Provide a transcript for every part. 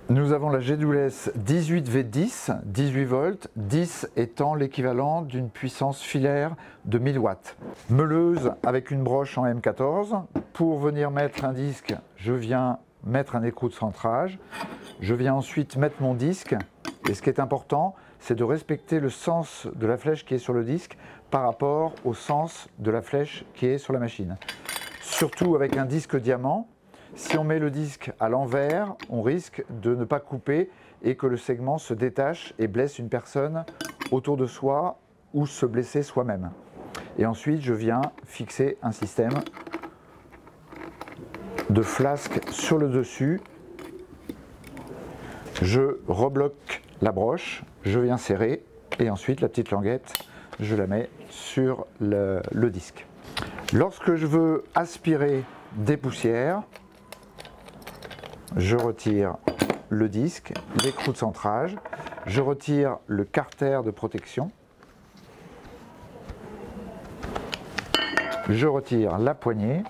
Nous avons la G12S 18V10, 18 volts, 10 étant l'équivalent d'une puissance filaire de 1000 watts. Meuleuse avec une broche en M14. Pour venir mettre un disque, je viens mettre un écrou de centrage. Je viens ensuite mettre mon disque. Et ce qui est important, c'est de respecter le sens de la flèche qui est sur le disque par rapport au sens de la flèche qui est sur la machine. Surtout avec un disque diamant. Si on met le disque à l'envers, on risque de ne pas couper et que le segment se détache et blesse une personne autour de soi ou se blesser soi-même. Et ensuite, je viens fixer un système de flasque sur le dessus. Je rebloque la broche, je viens serrer et ensuite la petite languette, je la mets sur le disque. Lorsque je veux aspirer des poussières, je retire le disque, l'écrou de centrage, je retire le carter de protection, je retire la poignée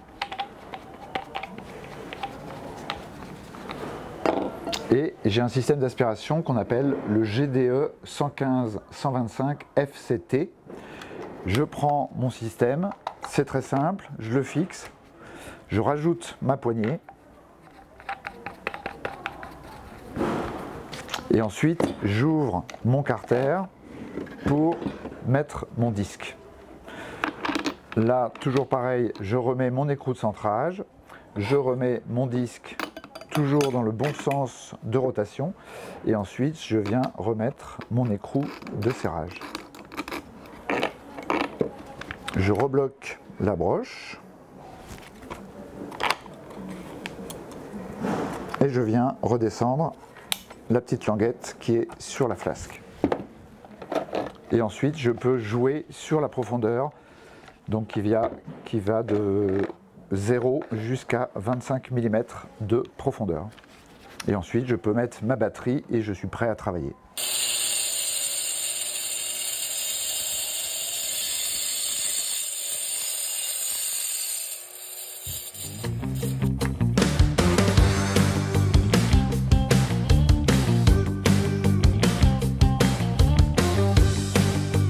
et j'ai un système d'aspiration qu'on appelle le GDE 115-125 FCT. Je prends mon système, c'est très simple, je le fixe, je rajoute ma poignée. Et ensuite, j'ouvre mon carter pour mettre mon disque. Là, toujours pareil, je remets mon écrou de centrage, je remets mon disque toujours dans le bon sens de rotation et ensuite, je viens remettre mon écrou de serrage. Je rebloque la broche et je viens redescendre la petite languette qui est sur la flasque. Et ensuite, je peux jouer sur la profondeur, donc qui va de 0 jusqu'à 25 mm de profondeur. Et ensuite, je peux mettre ma batterie et je suis prêt à travailler.